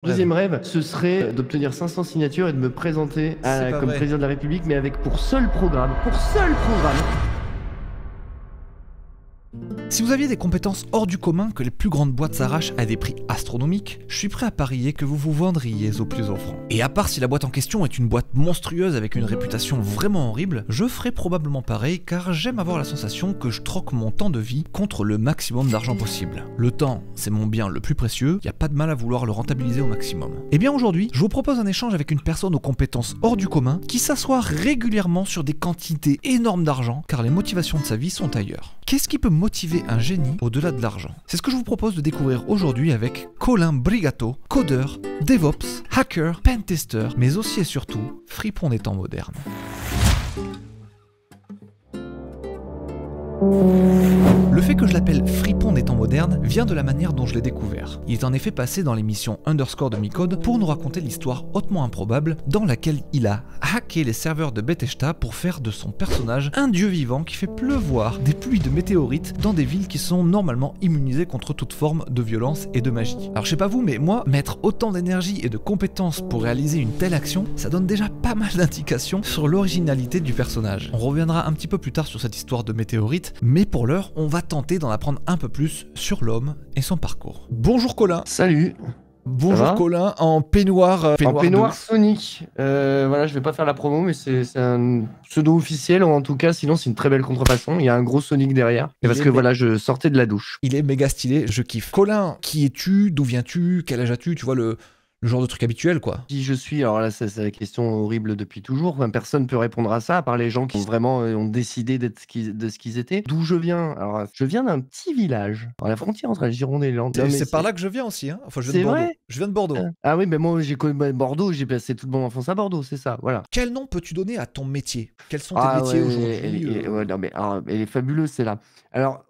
Deuxième rêve, ce serait d'obtenir 500 signatures et de me présenter C'est pas comme vrai. président de la République, mais avec pour seul programme, Si vous aviez des compétences hors du commun que les plus grandes boîtes s'arrachent à des prix astronomiques, je suis prêt à parier que vous vous vendriez au plus offrant. Et à part si la boîte en question est une boîte monstrueuse avec une réputation vraiment horrible, je ferai probablement pareil car j'aime avoir la sensation que je troque mon temps de vie contre le maximum d'argent possible. Le temps, c'est mon bien le plus précieux, y a pas de mal à vouloir le rentabiliser au maximum. Et bien aujourd'hui, je vous propose un échange avec une personne aux compétences hors du commun qui s'assoit régulièrement sur des quantités énormes d'argent car les motivations de sa vie sont ailleurs. Qu'est-ce qui peut motiver un génie au-delà de l'argent? C'est ce que je vous propose de découvrir aujourd'hui avec Colin Brigatto, codeur, DevOps, hacker, pentester, mais aussi et surtout fripon des temps modernes. Le fait que je l'appelle fripon des temps modernes vient de la manière dont je l'ai découvert. Il est en effet passé dans l'émission Underscore de Micode pour nous raconter l'histoire hautement improbable dans laquelle il a hacké les serveurs de Bethesda pour faire de son personnage un dieu vivant qui fait pleuvoir des pluies de météorites dans des villes qui sont normalement immunisées contre toute forme de violence et de magie. Alors je sais pas vous, mais moi, mettre autant d'énergie et de compétences pour réaliser une telle action, ça donne déjà pas mal d'indications sur l'originalité du personnage. On reviendra un petit peu plus tard sur cette histoire de météorites, mais pour l'heure, on va tenter d'en apprendre un peu plus sur l'homme et son parcours. Bonjour Colin. Salut. Bonjour Colin, en peignoir. En peignoir Sonic. Voilà, je vais pas faire la promo, mais c'est un pseudo officiel, ou en tout cas, sinon c'est une très belle contrefaçon. Il y a un gros Sonic derrière. Et parce que voilà, je sortais de la douche. Il est méga stylé, je kiffe. Colin, qui es-tu? D'où viens-tu? Quel âge as-tu? Tu vois le genre de truc habituel, quoi. Qui je suis, alors là, c'est la question horrible depuis toujours. Enfin, personne ne peut répondre à ça, à part les gens qui vraiment ont décidé de ce qu'ils étaient. D'où je viens? Alors, je viens d'un petit village, à la frontière entre la Gironde et Lens. C'est par là que je viens aussi, hein. Enfin, je viens C'est de Bordeaux. vrai? Je viens de Bordeaux. Ah oui, mais moi, j'ai connu Bordeaux, j'ai passé toute mon enfance à Bordeaux, c'est ça, voilà. Quel nom peux-tu donner à ton métier? Quels sont tes métiers aujourd'hui? Ouais, non, mais elle est fabuleuse, c'est là. Alors,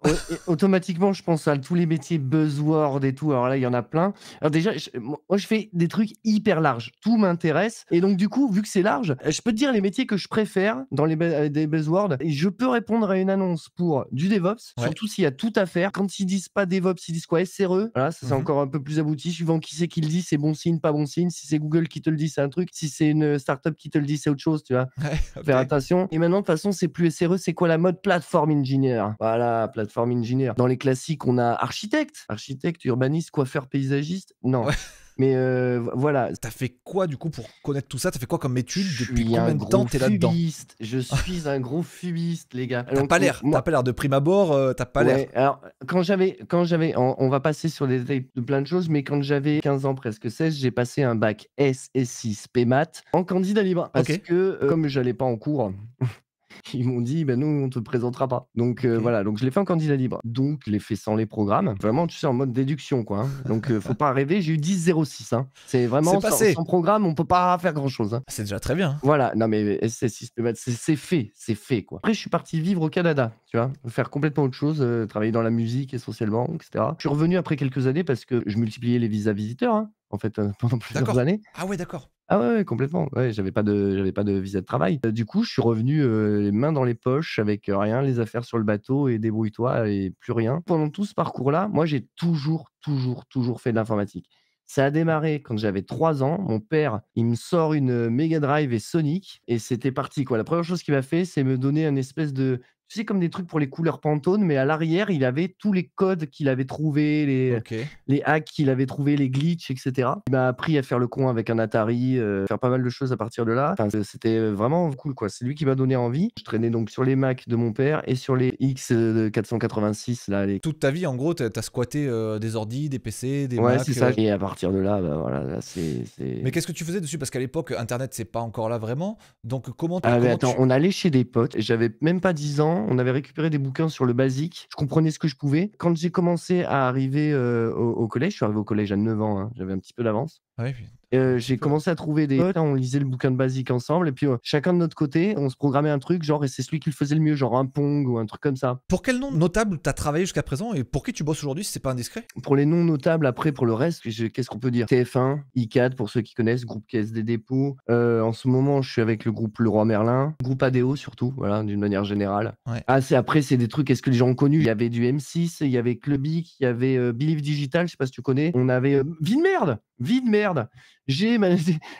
automatiquement, je pense à tous les métiers buzzword et tout. Alors là, il y en a plein. Alors déjà, moi, je fais des trucs hyper larges. Tout m'intéresse. Et donc, du coup, vu que c'est large, je peux te dire les métiers que je préfère dans des buzzwords. Et je peux répondre à une annonce pour du DevOps, surtout s'il y a tout à faire. Quand ils disent pas DevOps, ils disent quoi? SRE. Voilà, ça c'est encore un peu plus abouti. Suivant qui c'est qui le dit, c'est bon signe, pas bon signe. Si c'est Google qui te le dit, c'est un truc. Si c'est une startup qui te le dit, c'est autre chose, tu vois. Faire attention. Et maintenant, de toute façon, c'est plus SRE, c'est quoi la mode? Platform Engineer. Voilà, Platform Engineer. Dans les classiques, on a architecte, urbaniste, coiffeur, paysagiste. Non. Mais voilà. T'as fait quoi du coup pour connaître tout ça? T'as fait quoi comme étude? Depuis suis combien de temps t'es là-dedans? Je suis un gros fubiste, les gars. T'as pas l'air de prime abord, t'as pas l'air. Alors, quand j'avais, on va passer sur les détails de plein de choses, mais quand j'avais 15 ans, presque 16, j'ai passé un bac S et 6 P-Maths en candidat libre. Parce que, comme j'allais pas en cours, ils m'ont dit, ben nous, on te présentera pas. Donc voilà, donc je l'ai fait en candidat libre. Donc je l'ai fait sans les programmes. Vraiment, tu sais, en mode déduction, quoi. Hein. Donc faut pas rêver, j'ai eu 10,06. Hein. C'est vraiment sans programme, on peut pas faire grand chose. Hein. C'est déjà très bien. Voilà, non mais SS6 c'est fait, quoi. Après, je suis parti vivre au Canada, tu vois, faire complètement autre chose, travailler dans la musique essentiellement, etc. Je suis revenu après quelques années parce que je multipliais les visas visiteurs, hein, en fait, pendant plusieurs années. Ah ouais, d'accord. Ah ouais, complètement. Ouais, j'avais pas de visa de travail. Du coup, je suis revenu, les mains dans les poches avec rien, les affaires sur le bateau et débrouille-toi et plus rien. Pendant tout ce parcours-là, moi, j'ai toujours fait de l'informatique. Ça a démarré quand j'avais 3 ans. Mon père, il me sort une Mega Drive et Sonic et c'était parti, quoi. La première chose qu'il m'a fait, c'est me donner un espèce de, tu sais, comme des trucs pour les couleurs Pantone, mais à l'arrière, il avait tous les codes qu'il avait trouvés, les hacks qu'il avait trouvés, les glitches, etc. Il m'a appris à faire le con avec un Atari, faire pas mal de choses à partir de là. Enfin, c'était vraiment cool, quoi. C'est lui qui m'a donné envie. Je traînais donc sur les Mac de mon père et sur les X 486 là. Toute ta vie, en gros, t'as squatté des ordis, des PC, des Mac. Ouais, c'est ça. Et à partir de là, bah, voilà, là, c'est. Mais qu'est-ce que tu faisais dessus? Parce qu'à l'époque, Internet, c'est pas encore là vraiment. Donc comment on allait chez des potes. J'avais même pas 10 ans. On avait récupéré des bouquins sur le basique. Je comprenais ce que je pouvais. Quand j'ai commencé à arriver au collège, je suis arrivé au collège à 9 ans. Hein, j'avais un petit peu d'avance. Ah oui, J'ai commencé à trouver des potes, on lisait le bouquin de basique ensemble et puis chacun de notre côté, on se programmait un truc, genre, et c'est celui qui le faisait le mieux, genre un Pong ou un truc comme ça. Pour quel nom notable t'as travaillé jusqu'à présent et pour qui tu bosses aujourd'hui si c'est pas indiscret? Pour les noms notables, après, pour le reste, qu'est-ce qu'on peut dire? TF1, ICAD, pour ceux qui connaissent, groupe Caisse des dépôts. En ce moment, je suis avec le groupe Leroy Merlin, groupe ADO surtout, voilà, d'une manière générale. Ouais. Ah, après, c'est des trucs, est-ce que les gens ont connu? Il y avait du M6, il y avait Clubic, il y avait Believe Digital, je sais pas si tu connais. On avait Ville Merde! vie de merde. J'ai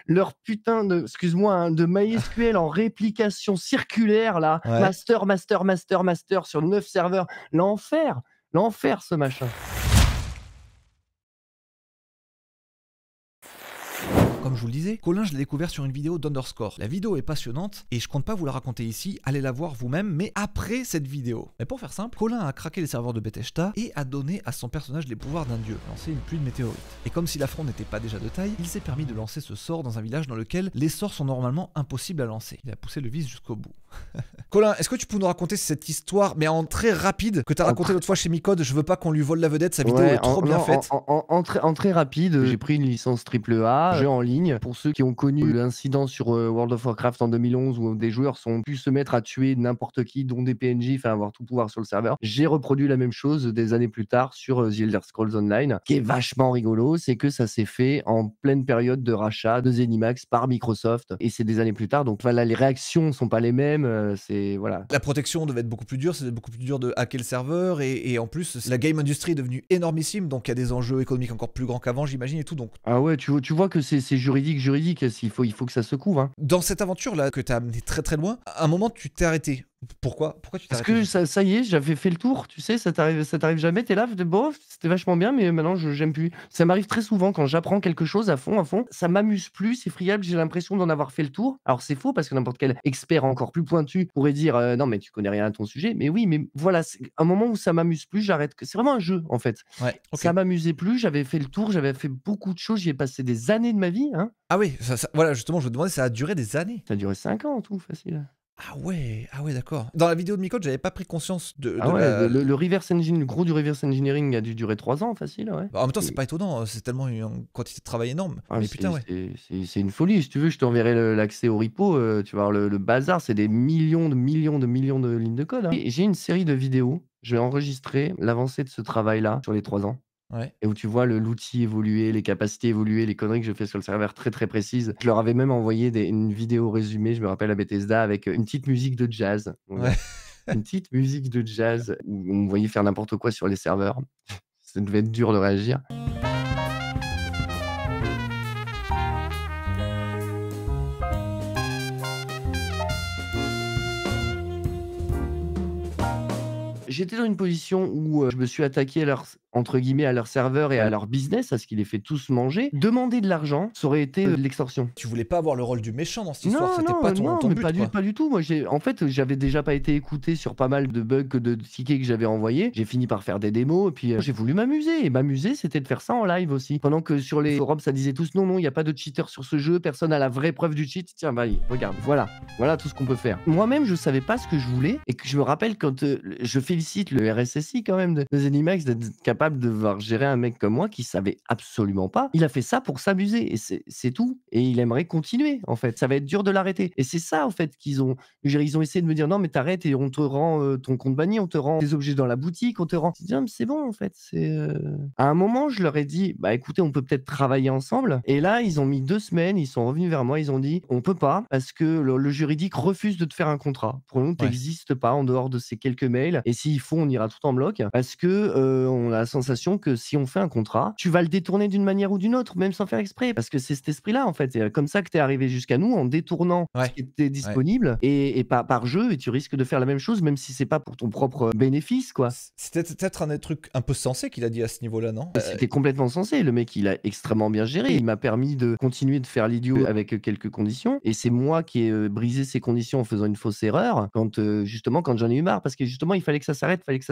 leur putain de, excuse-moi, hein, de MySQL en réplication circulaire là, Ouais. master, master, master, master sur 9 serveurs. L'enfer, l'enfer ce machin. Comme je vous le disais, Colin, je l'ai découvert sur une vidéo d'Underscore. La vidéo est passionnante et je compte pas vous la raconter ici, allez la voir vous-même, mais après cette vidéo. Mais pour faire simple, Colin a craqué les serveurs de Bethesda et a donné à son personnage les pouvoirs d'un dieu, lancer une pluie de météorites. Et comme si l'affront n'était pas déjà de taille, il s'est permis de lancer ce sort dans un village dans lequel les sorts sont normalement impossibles à lancer. Il a poussé le vice jusqu'au bout. Colin, est-ce que tu peux nous raconter cette histoire, mais en très rapide, que tu as raconté l'autre fois chez Micode? Je veux pas qu'on lui vole la vedette, sa vidéo est trop bien faite. En très rapide, j'ai pris une licence AAA, jeu en ligne. Pour ceux qui ont connu l'incident sur World of Warcraft en 2011 où des joueurs ont pu se mettre à tuer n'importe qui, dont des PNJ, enfin avoir tout pouvoir sur le serveur, j'ai reproduit la même chose des années plus tard sur The Elder Scrolls Online. Ce qui est vachement rigolo, c'est que ça s'est fait en pleine période de rachat de ZeniMax par Microsoft et c'est des années plus tard. Donc voilà, les réactions sont pas les mêmes. C'est voilà. La protection devait être beaucoup plus dure, c'était beaucoup plus dur de hacker le serveur et en plus la game industry est devenue énormissime, donc il y a des enjeux économiques encore plus grands qu'avant, j'imagine, et tout. Donc Ah ouais, tu vois que c'est juridique. Il faut que ça se couvre. Hein. dans cette aventure là que tu as amené très très loin, à un moment tu t'es arrêté. Pourquoi tu t'es Parce arrêté? que ça y est, j'avais fait le tour, tu sais, ça t'arrive jamais, tu es là, bon, c'était vachement bien, mais maintenant j'aime plus. Ça m'arrive très souvent quand j'apprends quelque chose à fond, ça m'amuse plus, c'est friable, j'ai l'impression d'en avoir fait le tour. Alors c'est faux parce que n'importe quel expert encore plus pointu pourrait dire non mais tu connais rien à ton sujet, mais oui, mais voilà, c'est un moment où ça m'amuse plus, j'arrête. C'est vraiment un jeu en fait. Ouais, ok. Ça m'amusait plus, j'avais fait le tour, j'avais fait beaucoup de choses, j'y ai passé des années de ma vie, hein. Ah oui, voilà, justement, je me demandais, ça a duré des années. Ça a duré 5 ans en tout, facile. Ah ouais, d'accord. Dans la vidéo de Micode, j'avais pas pris conscience Ah ouais, le reverse engine, le gros du reverse engineering a dû durer 3 ans facile, ouais. Bah, en même temps, c'est pas étonnant, c'est tellement une quantité de travail énorme. Ah, Mais putain, ouais. c'est une folie. Si tu veux, je t'enverrai l'accès au repo, tu vas voir le bazar, c'est des millions de millions de millions de lignes de code, hein. Et j'ai une série de vidéos, je vais enregistrer l'avancée de ce travail-là sur les 3 ans Ouais. et où tu vois l'outil évoluer, les capacités évoluer, les conneries que je fais sur le serveur très, très précises. Je leur avais même envoyé une vidéo résumée, je me rappelle à Bethesda avec, une petite musique de jazz. Donc, Ouais. une petite musique de jazz où on me voyait faire n'importe quoi sur les serveurs. Ça devait être dur de réagir. J'étais dans une position où, je me suis attaqué à leur entre guillemets «à leur serveur» et à Ouais. leur business, à ce qui les fait tous manger. Demander de l'argent, ça aurait été, de l'extorsion. Tu voulais pas avoir le rôle du méchant dans cette histoire, Non, c'était non, pas non, ton mais but, pas quoi. du tout. Moi, en fait, j'avais déjà pas été écouté sur pas mal de bugs, de tickets que j'avais envoyés. J'ai fini par faire des démos et puis, j'ai voulu m'amuser et m'amuser, c'était de faire ça en live aussi. Pendant que sur les forums, ça disait tous: «Non, non, il y a pas de cheater sur ce jeu, personne a la vraie preuve du cheat. Tiens, bah, regarde, voilà tout ce qu'on peut faire». Moi-même, je savais pas ce que je voulais et que je me rappelle quand, je félicite le RSSI quand même de ZeniMax d'être capable de voir gérer un mec comme moi qui savait absolument pas. Il a fait ça pour s'amuser et c'est tout et il aimerait continuer, en fait. Ça va être dur de l'arrêter et c'est ça, en fait, ils ont essayé de me dire: «Non, mais t'arrêtes et on te rend, ton compte banni, on te rend des objets dans la boutique, on te rend». Je dis: «Non, mais c'est bon, en fait, À un moment, je leur ai dit: «Bah, écoutez, on peut peut-être travailler ensemble» et là, ils ont mis 2 semaines, ils sont revenus vers moi, ils ont dit: «On peut pas parce que le juridique refuse de te faire un contrat. Pour nous, tu Ouais. existes pas en dehors de ces quelques mails et s'il faut, on ira tout en bloc parce que, on a la sensation que si on fait un contrat, tu vas le détourner d'une manière ou d'une autre, même sans faire exprès, parce que c'est cet esprit-là, en fait. C'est comme ça que tu es arrivé jusqu'à nous, en détournant ce Ouais. qui était Ouais. disponible et par jeu et tu risques de faire la même chose, même si c'est pas pour ton propre bénéfice, quoi». C'était peut-être un truc un peu sensé qu'il a dit à ce niveau-là, non? C'était complètement sensé. Le mec, il a extrêmement bien géré. Il m'a permis de continuer de faire l'idiot avec, quelques conditions et c'est moi qui ai, brisé ces conditions en faisant une fausse erreur quand, justement, quand j'en ai eu marre parce que justement, il fallait que ça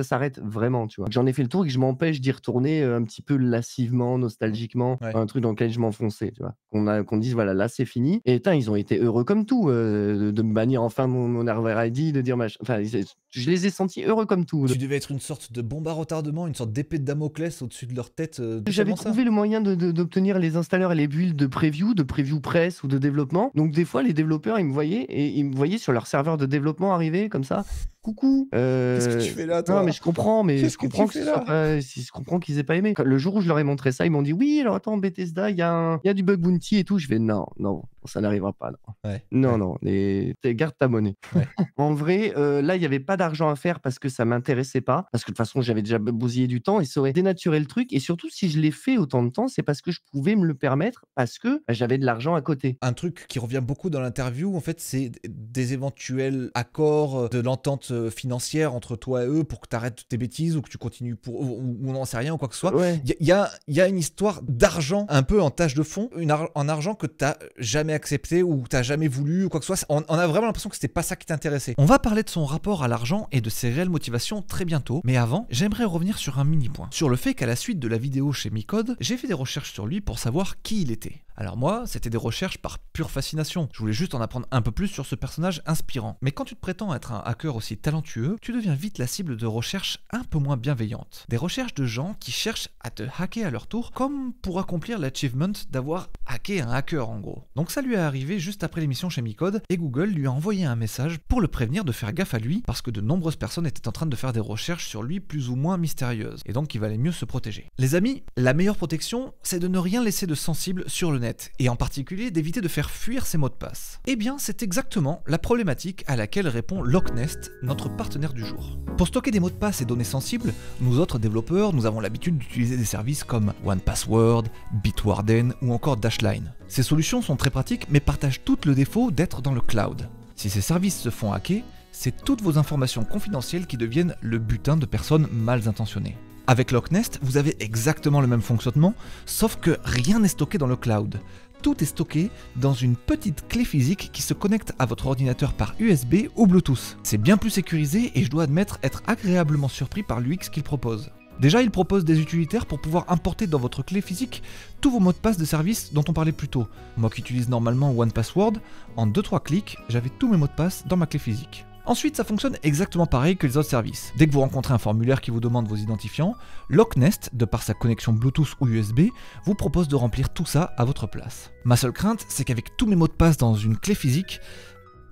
s'arrête vraiment, tu vois? J'en ai fait le tour et que je m'empêche d'y retourner, un petit peu lascivement, nostalgiquement, Ouais. un truc dans lequel je m'enfonçais, tu vois? Qu'on dise: «Voilà, là, c'est fini» et putain, ils ont été heureux comme tout, de me bannir enfin mon Harvard ID, de dire enfin, je les ai sentis heureux comme tout. Tu devais être une sorte de bombe à retardement, une sorte d'épée de Damoclès au-dessus de leur tête, J'avais tellement ça. trouvé le moyen d'obtenir les installeurs et les builds de preview presse ou de développement. Donc des fois, les développeurs, ils me voyaient sur leur serveur de développement arriver comme ça: «Coucou, Qu'est-ce que tu fais là, toi? non mais je comprends, mais Qu'est-ce je que comprends tu que ce fais soit là? pas je comprends qu'ils aient pas aimé». Le jour où je leur ai montré ça, ils m'ont dit: «Oui, alors attends, Bethesda, il y a du bug bounty et tout». Je fais: «Non, non, ça n'arrivera pas, non. Ouais, Non, ouais, non, garde ta monnaie. ouais. En vrai, là, il y avait pas d'argent à faire parce que ça m'intéressait pas, parce que de toute façon, j'avais déjà bousillé du temps et ça aurait dénaturé le truc et surtout si je l'ai fait autant de temps, c'est parce que je pouvais me le permettre, parce que, bah, j'avais de l'argent à côté. Un truc qui revient beaucoup dans l'interview, en fait, c'est des éventuels accords de l'entente financière entre toi et eux pour que tu arrêtes tes bêtises ou que tu continues ou on n'en sait rien ou quoi que ce soit. Ouais. Il y a une histoire d'argent un peu en tâche de fond, en argent que tu n'as jamais accepté ou que tu n'as jamais voulu ou quoi que ce soit. On a vraiment l'impression que c'était pas ça qui t'intéressait. On va parler de son rapport à l'argent et de ses réelles motivations très bientôt, mais avant, j'aimerais revenir sur un mini point. Sur le fait qu'à la suite de la vidéo chez Micode, j'ai fait des recherches sur lui pour savoir qui il était. Alors moi, c'était des recherches par pure fascination. Je voulais juste en apprendre un peu plus sur ce personnage inspirant. Mais quand tu te prétends être un hacker aussi talentueux, tu deviens vite la cible de recherches un peu moins bienveillantes. Des recherches de gens qui cherchent à te hacker à leur tour, comme pour accomplir l'achievement d'avoir hacké un hacker en gros. Donc ça lui est arrivé juste après l'émission chez Micode, et Google lui a envoyé un message pour le prévenir de faire gaffe à lui, parce que de nombreuses personnes étaient en train de faire des recherches sur lui plus ou moins mystérieuses, et donc il valait mieux se protéger. Les amis, la meilleure protection, c'est de ne rien laisser de sensible sur le net, et en particulier d'éviter de faire fuir ses mots de passe. Eh bien, c'est exactement la problématique à laquelle répond Locknest, notre partenaire du jour. Pour stocker des mots de passe et données sensibles, nous autres développeurs, nous avons l'habitude d'utiliser des services comme OnePassword, Bitwarden ou encore Dashlane. Ces solutions sont très pratiques mais partagent tout le défaut d'être dans le cloud. Si ces services se font hacker, c'est toutes vos informations confidentielles qui deviennent le butin de personnes mal intentionnées. Avec Locknest, vous avez exactement le même fonctionnement, sauf que rien n'est stocké dans le cloud. Tout est stocké dans une petite clé physique qui se connecte à votre ordinateur par USB ou Bluetooth. C'est bien plus sécurisé et je dois admettre être agréablement surpris par l'UX qu'il propose. Déjà, il propose des utilitaires pour pouvoir importer dans votre clé physique tous vos mots de passe de service dont on parlait plus tôt. Moi qui utilise normalement OnePassword, en 2-3 clics, j'avais tous mes mots de passe dans ma clé physique. Ensuite, ça fonctionne exactement pareil que les autres services. Dès que vous rencontrez un formulaire qui vous demande vos identifiants, Locknest, de par sa connexion Bluetooth ou USB, vous propose de remplir tout ça à votre place. Ma seule crainte, c'est qu'avec tous mes mots de passe dans une clé physique,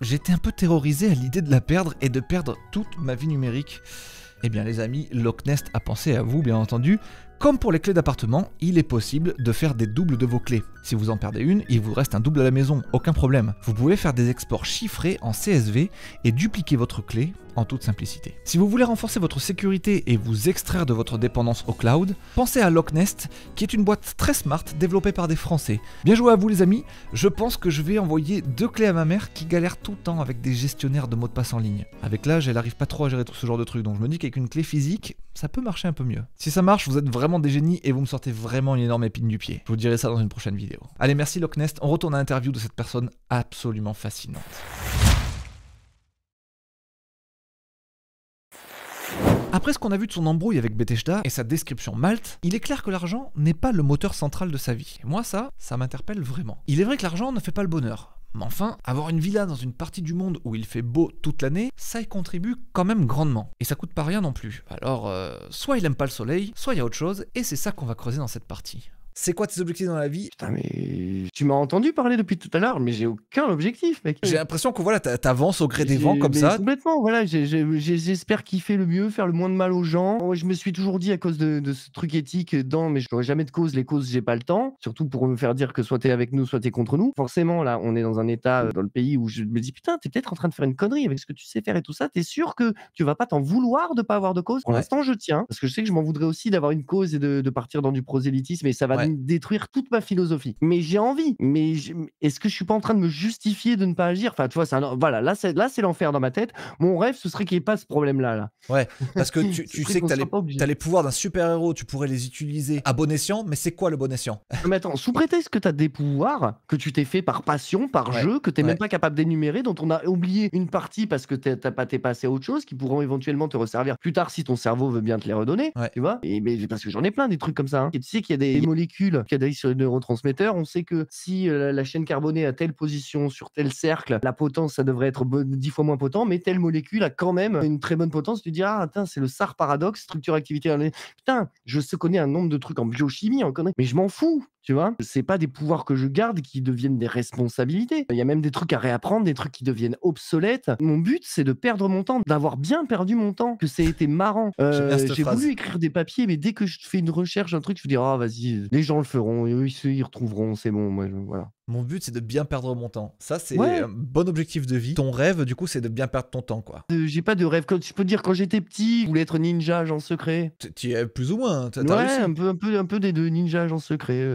j'étais un peu terrorisé à l'idée de la perdre et de perdre toute ma vie numérique. Eh bien les amis, Locknest a pensé à vous bien entendu. Comme pour les clés d'appartement, il est possible de faire des doubles de vos clés. Si vous en perdez une, il vous reste un double à la maison, aucun problème. Vous pouvez faire des exports chiffrés en CSV et dupliquer votre clé en toute simplicité. Si vous voulez renforcer votre sécurité et vous extraire de votre dépendance au cloud, pensez à Locknest, qui est une boîte très smart développée par des Français. Bien joué à vous les amis, je pense que je vais envoyer 2 clés à ma mère qui galère tout le temps avec des gestionnaires de mots de passe en ligne. Avec l'âge, elle arrive pas trop à gérer tout ce genre de trucs, donc je me dis qu'avec une clé physique, ça peut marcher un peu mieux. Si ça marche, vous êtes vraiment des génies et vous me sortez vraiment une énorme épine du pied. Je vous dirai ça dans une prochaine vidéo. Allez, merci Locknest, on retourne à l'interview de cette personne absolument fascinante. Après ce qu'on a vu de son embrouille avec Bethesda et sa description Malte, il est clair que l'argent n'est pas le moteur central de sa vie. Et moi ça m'interpelle vraiment. Il est vrai que l'argent ne fait pas le bonheur. Mais enfin, avoir une villa dans une partie du monde où il fait beau toute l'année, ça y contribue quand même grandement. Et ça coûte pas rien non plus. Alors, soit il aime pas le soleil, soit il y a autre chose, et c'est ça qu'on va creuser dans cette partie. C'est quoi tes objectifs dans la vie? Putain, mais tu m'as entendu parler depuis tout à l'heure, mais j'ai aucun objectif, mec. J'ai l'impression que voilà, t'avances au gré des vents comme Mais ça. complètement, voilà, j'espère kiffer le mieux, faire le moins de mal aux gens. Moi, je me suis toujours dit à cause de ce truc éthique mais je n'aurai jamais de cause. Les causes, j'ai pas le temps. Surtout pour me faire dire que soit t'es avec nous, soit t'es contre nous. Forcément, là, on est dans un état dans le pays où je me dis putain, t'es peut-être en train de faire une connerie avec ce que tu sais faire et tout ça. T'es sûr que tu vas pas t'en vouloir de pas avoir de cause? Pour Ouais. l'instant, je tiens parce que je sais que je m'en voudrais aussi d'avoir une cause et de partir dans du prosélytisme et ça va Ouais. détruire toute ma philosophie. Mais j'ai envie. Mais est-ce que je suis pas en train de me justifier de ne pas agir? Enfin, tu vois, voilà, là, c'est l'enfer dans ma tête. Mon rêve, ce serait qu'il n'y ait pas ce problème-là. Là. Ouais, parce que tu Ce serait sais que qu'on soit pas obligé. t'as les pouvoirs d'un super-héros, tu pourrais les utiliser à bon escient, mais c'est quoi le bon escient? Mais attends, sous prétexte que tu as des pouvoirs, que tu t'es fait par passion, par Ouais, jeu, que tu n'es ouais. même pas capable d'énumérer, dont on a oublié une partie parce que t'es passé à autre chose, qui pourront éventuellement te resservir plus tard si ton cerveau veut bien te les redonner, Ouais. tu vois? Mais parce que j'en ai plein des trucs comme ça. Hein. Et tu sais qu'il y a des molécules qui atterrissent sur les neurotransmetteurs. On sait que si la chaîne carbonée a telle position sur tel cercle, la potence, ça devrait être 10 fois moins potent, mais telle molécule a quand même une très bonne potence. Tu te dis, ah, attends, c'est le SAR paradoxe, structure activité. Putain, connais un nombre de trucs en biochimie, en conneries, mais je m'en fous. Tu vois, c'est pas des pouvoirs que je garde qui deviennent des responsabilités. Il y a même des trucs à réapprendre, des trucs qui deviennent obsolètes. Mon but, c'est de perdre mon temps, d'avoir bien perdu mon temps, que ça ait été marrant. J'aime bien cette J'ai phrase. voulu écrire des papiers, mais dès que je fais une recherche, un truc, je me dis, ah, vas-y, les gens le feront, ils retrouveront, c'est bon, moi, voilà. Mon but, c'est de bien perdre mon temps. Ça, c'est Ouais. un bon objectif de vie. Ton rêve, du coup, c'est de bien perdre ton temps, quoi. J'ai pas de rêve. Quand je peux te dire, quand j'étais petit, je voulais être ninja agent secret. Tu y es plus ou moins, t'as Ouais, réussi. un peu des 2 ninja agent secret,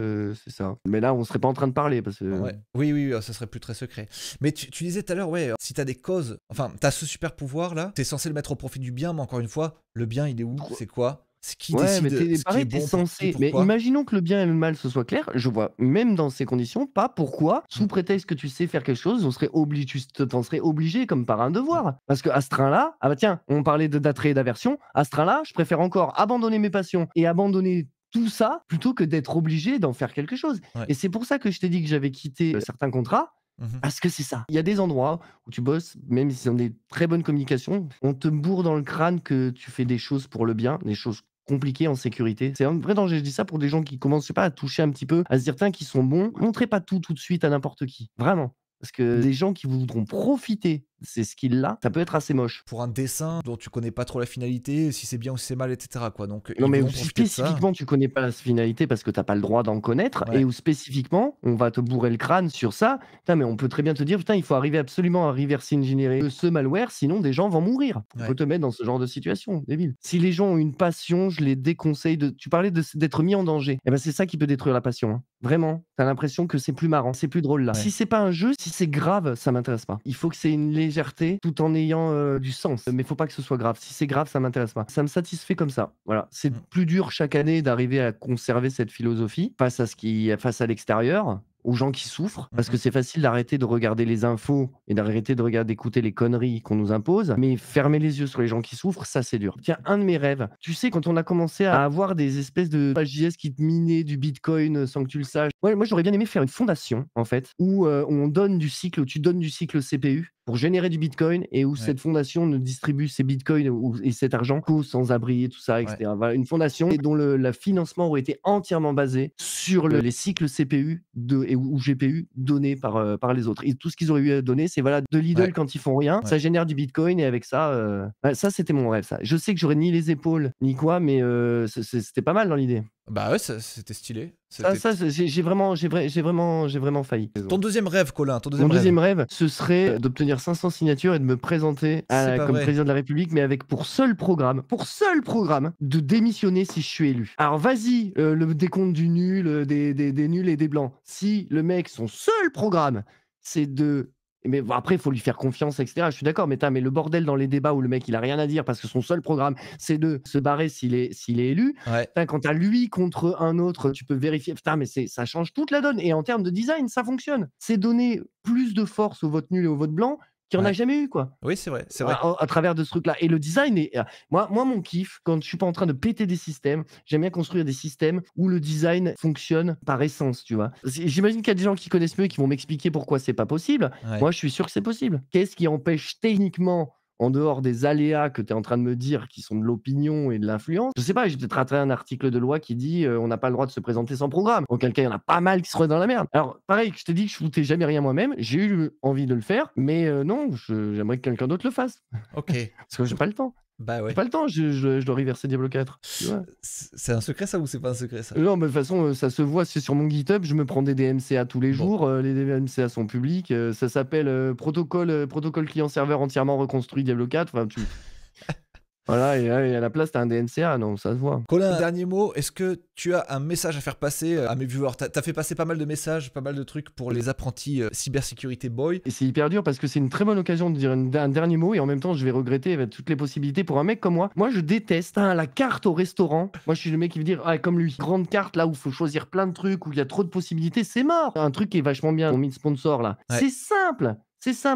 c'est ça. Mais là, on serait pas en train de parler parce que Ouais. Oui, oui, oui, ça serait plus très secret. Mais tu disais tout à l'heure, ouais, si t'as des causes, enfin, t'as ce super pouvoir là, t'es censé le mettre au profit du bien, mais encore une fois, le bien, il est où? tro C'est quoi? C'est qui ouais, mais décide tu ce qui est pareil, tu bon pour qui, censé mais pourquoi? imaginons que le bien et le mal, ce soit clair, je vois même dans ces conditions pas pourquoi, Mmh, sous prétexte que tu sais faire quelque chose, on serait obli tu t'en serais obligé comme par un mmh. devoir. Parce qu'à ce train-là ah bah tiens, on parlait de d'attrait et d'aversion, à ce train-là, je préfère encore abandonner mes passions et abandonner tout ça, plutôt que d'être obligé d'en faire quelque chose. Ouais. Et c'est pour ça que je t'ai dit que j'avais quitté, certains contrats, Mmh. parce que c'est ça. Il y a des endroits où tu bosses, même si c'est dans des très bonnes communications, on te bourre dans le crâne que tu fais des choses pour le bien, des choses compliquées en sécurité. C'est un vrai danger. Je dis ça pour des gens qui commencent, je sais pas, à toucher un petit peu, à se dire: «Tiens, qui sont bons». Montrez pas tout, tout de suite à n'importe qui, vraiment. Parce que des gens qui voudront profiter de ces skills-là, ça peut être assez moche. Pour un dessin dont tu connais pas trop la finalité, si c'est bien ou si c'est mal, et cetera, quoi. Donc Non, ils mais vont où profiter de ça. spécifiquement tu connais pas la finalité parce que tu as pas le droit d'en connaître Ouais. et où spécifiquement on va te bourrer le crâne sur ça. Putain, mais on peut très bien te dire: «Putain, il faut arriver absolument à reverse engineerer ce malware, sinon des gens vont mourir». On Ouais. peut te mettre dans ce genre de situation, débile. Si les gens ont une passion, je les déconseille de tu parlais d'être mis en danger. Et ben, c'est ça qui peut détruire la passion, hein. Vraiment. Tu as l'impression que c'est plus marrant, c'est plus drôle là. Ouais. Si c'est pas un jeu, si c'est grave, ça m'intéresse pas. Il faut que c'est une légèreté tout en ayant, du sens. Mais faut pas que ce soit grave. Si c'est grave, ça m'intéresse pas. Ça me satisfait comme ça. Voilà. C'est Mmh. plus dur chaque année d'arriver à conserver cette philosophie face à l'extérieur, aux gens qui souffrent, Mmh parce que mh. c'est facile d'arrêter de regarder les infos et d'arrêter de regarder d'écouter les conneries qu'on nous impose, mais fermer les yeux sur les gens qui souffrent, ça, c'est dur. Tiens, un de mes rêves, tu sais, quand on a commencé à avoir des espèces de pages JS qui te minaient du bitcoin, sans que tu le saches. Ouais, moi, j'aurais bien aimé faire une fondation, en fait, où, tu donnes du cycle CPU pour générer du bitcoin et où Ouais. cette fondation ne distribue ses bitcoins et cet argent qu'aux sans-abri et tout ça, et Ouais. cetera. Voilà, une fondation et dont le financement aurait été entièrement basé sur les cycles CPU ou GPU donnés par les autres. Et tout ce qu'ils auraient eu à donner, c'est voilà, de Ouais. l'idle quand ils font rien, Ouais. ça génère du bitcoin et avec ça, bah, ça c'était mon rêve ça. Je sais que j'aurais ni les épaules ni quoi, mais c'était pas mal dans l'idée. Bah ouais, ça c'était stylé. Ça C'était ça c'est j'ai vraiment failli. ton deuxième rêve, Colin, ton Mon deuxième rêve. deuxième rêve, ce serait d'obtenir 500 signatures et de me présenter C'est pas comme vrai? président de la République, mais avec pour seul programme, de démissionner si je suis élu. Alors vas-y, le décompte du nul, des nuls et des blancs. Si le mec, son seul programme, c'est de mais bon après, il faut lui faire confiance et cetera, je suis d'accord, mais le bordel dans les débats où le mec, il a rien à dire parce que son seul programme, c'est de se barrer s'il est élu. Ouais. Putain, quand tu as lui contre un autre, tu peux vérifier. Putain, mais ça change toute la donne. Et en termes de design, ça fonctionne. C'est donner plus de force au vote nul et au vote blanc qu'il n'y en a Ouais. jamais eu, quoi. Oui, c'est vrai, c'est vrai. À travers de ce truc-là. Et le design est. Moi, mon kiff, quand je suis pas en train de péter des systèmes, j'aime bien construire des systèmes où le design fonctionne par essence, tu vois. J'imagine qu'il y a des gens qui connaissent mieux et qui vont m'expliquer pourquoi c'est pas possible. Ouais. Moi, je suis sûr que c'est possible. Qu'est-ce qui empêche techniquement, en dehors des aléas que tu es en train de me dire qui sont de l'opinion et de l'influence, je sais pas, j'ai peut-être raté un article de loi qui dit on n'a pas le droit de se présenter sans programme. Auquel cas, il y en a pas mal qui seraient dans la merde. Alors, pareil, je te dis que je foutais jamais rien moi-même. J'ai eu envie de le faire, mais non, j'aimerais que quelqu'un d'autre le fasse. OK. Parce que j'ai pas le temps. Bah J'ai ouais. pas le temps, je dois reverser Diablo 4. Tu vois? C'est un secret ça ou c'est pas un secret ça? Non, mais de toute façon, ça se voit, c'est sur mon GitHub, je me prends des DMCA tous les Bon. jours, les DMCA sont publics, ça s'appelle, protocole client-serveur entièrement reconstruit Diablo 4, enfin voilà et à la place, tu as un DMCA, non, ça se voit. Colin, dernier mot, est-ce que tu as un message à faire passer à mes viewers? T'as fait passer pas mal de messages, pas mal de trucs pour les apprentis cybersécurité boy. Et c'est hyper dur parce que c'est une très bonne occasion de dire un dernier mot et en même temps, je vais regretter toutes les possibilités pour un mec comme moi. Moi, je déteste la carte au restaurant. Moi, je suis le mec qui veut dire: «Ah, comme lui, grande carte là où il faut choisir plein de trucs, où il y a trop de possibilités, c'est mort!» Un truc qui est vachement bien, mon mid sponsor là, Ouais. c'est simple,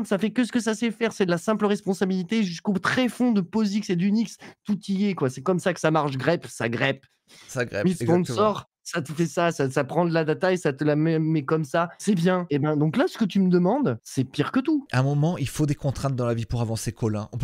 ça fait que ce que ça sait faire, c'est de la simple responsabilité jusqu'au tréfond de POSIX et d'Unix, tout y est quoi. C'est comme ça que ça marche, grep, ça grep. Ça grève, Mid exactement. sponsor, ça te fait ça prend de la data et ça te la met comme ça, c'est bien. Et ben donc là, ce que tu me demandes, c'est pire que tout. À un moment, il faut des contraintes dans la vie pour avancer, Colin. On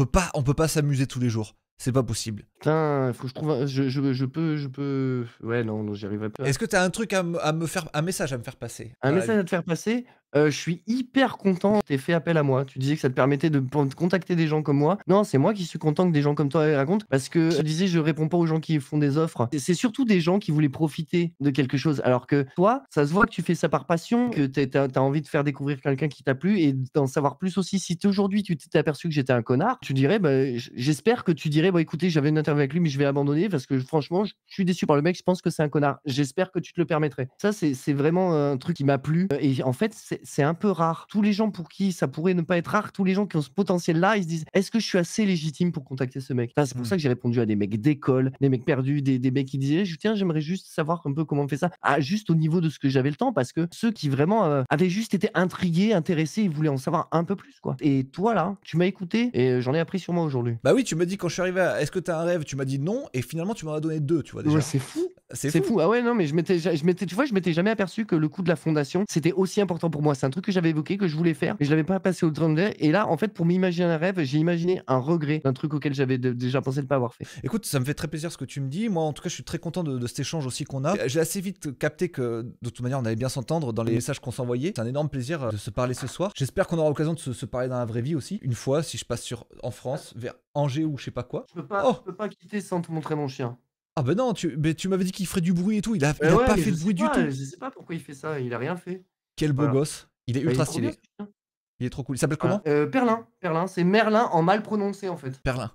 peut pas s'amuser tous les jours. C'est pas possible. Putain, faut que je trouve un je peux ouais, non, j'y arriverai pas. Est-ce que tu as un truc à me faire un message à me faire passer Un dans la message vie? à te faire passer? Je suis hyper content que tu aies fait appel à moi. Tu disais que ça te permettait de contacter des gens comme moi. Non, c'est moi qui suis content que des gens comme toi les racontent parce que je disais: «Je réponds pas aux gens qui font des offres». C'est surtout des gens qui voulaient profiter de quelque chose alors que toi, ça se voit que tu fais ça par passion, que tu as envie de faire découvrir quelqu'un qui t'a plu et d'en savoir plus aussi. Si aujourd'hui tu t'étais aperçu que j'étais un connard, tu dirais, bah, j'espère que tu dirais: «Bah, écoutez, j'avais une interview avec lui, mais je vais abandonner parce que franchement, je suis déçu par le mec, je pense que c'est un connard». J'espère que tu te le permettrais. Ça, c'est vraiment un truc qui m'a plu, et en fait, c'est un peu rare. Tous les gens pour qui ça pourrait ne pas être rare, tous les gens qui ont ce potentiel-là, ils se disent: «Est-ce que je suis assez légitime pour contacter ce mec?» Enfin, c'est pour Mmh. ça que j'ai répondu à des mecs d'école, des mecs perdus, des mecs qui disaient: «Tiens, j'aimerais juste savoir un peu comment on fait ça». Ah, juste au niveau de ce que j'avais le temps, parce que ceux qui vraiment, avaient juste été intrigués, intéressés, ils voulaient en savoir un peu plus, quoi. Et toi, là, tu m'as écouté et j'en ai appris sur moi aujourd'hui. Bah oui, tu me dis quand je suis arrivé à «Est-ce que tu as un rêve?» Tu m'as dit: «Non» et finalement tu m'en as donné 2, tu vois Ouais, déjà. c'est fou! C'est C'est fou. fou. Ah ouais, non, mais tu vois, je m'étais jamais aperçu que le coup de la fondation, c'était aussi important pour moi. C'est un truc que j'avais évoqué, que je voulais faire, mais je l'avais pas passé au temps de et là, en fait, pour m'imaginer un rêve, j'ai imaginé un regret d'un truc auquel j'avais déjà pensé de pas avoir fait. Écoute, ça me fait très plaisir ce que tu me dis. Moi, en tout cas, je suis très content de cet échange aussi qu'on a. J'ai assez vite capté que, de toute manière, on allait bien s'entendre dans les messages qu'on s'envoyait. C'est un énorme plaisir de se parler ce soir. J'espère qu'on aura l'occasion de se parler dans la vraie vie aussi. Une fois, si je passe en France, vers Angers ou je sais pas quoi. Oh! Je peux pas quitter sans te montrer mon chien. Ah bah non, mais tu m'avais dit qu'il ferait du bruit et tout. Il a Ouais, pas mais fait de bruit du tout. je sais pas pourquoi il fait ça, il a rien fait. Quel beau Voilà. gosse. Il est Bah, il est ultra trop bien stylé. ce chien. Il est trop cool. Il s'appelle Voilà. comment? Perlin, c'est Merlin en mal prononcé, en fait. Perlin.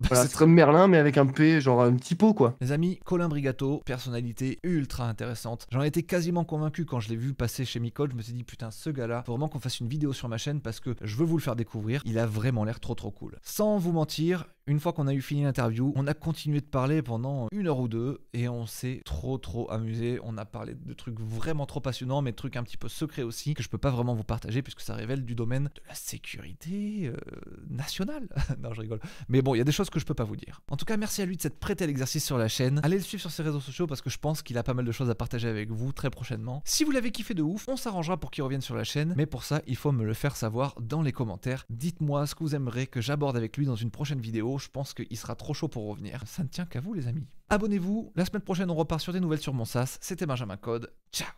Bah, Voilà, c'est c'est très comme Merlin, mais avec un P, genre un petit pot, quoi. Les amis, Colin Brigato, personnalité ultra intéressante. J'en étais quasiment convaincu quand je l'ai vu passer chez Micode. Je me suis dit, putain, ce gars-là, faut vraiment qu'on fasse une vidéo sur ma chaîne parce que je veux vous le faire découvrir. Il a vraiment l'air trop cool. Sans vous mentir, une fois qu'on a eu fini l'interview, on a continué de parler pendant 1 heure ou 2 et on s'est trop amusé. On a parlé de trucs vraiment trop passionnants, mais de trucs un petit peu secrets aussi que je peux pas vraiment vous partager puisque ça révèle du domaine de la sécurité nationale. Non, je rigole. Mais bon, il y a des choses que je peux pas vous dire. En tout cas, merci à lui de s'être prêté à l'exercice sur la chaîne. Allez le suivre sur ses réseaux sociaux parce que je pense qu'il a pas mal de choses à partager avec vous très prochainement. Si vous l'avez kiffé de ouf, on s'arrangera pour qu'il revienne sur la chaîne. Mais pour ça, il faut me le faire savoir dans les commentaires. Dites-moi ce que vous aimeriez que j'aborde avec lui dans une prochaine vidéo. Je pense qu'il sera trop chaud pour revenir. Ça ne tient qu'à vous, les amis. Abonnez-vous. La semaine prochaine, on repart sur des nouvelles sur mon sas. C'était Benjamin Code. Ciao!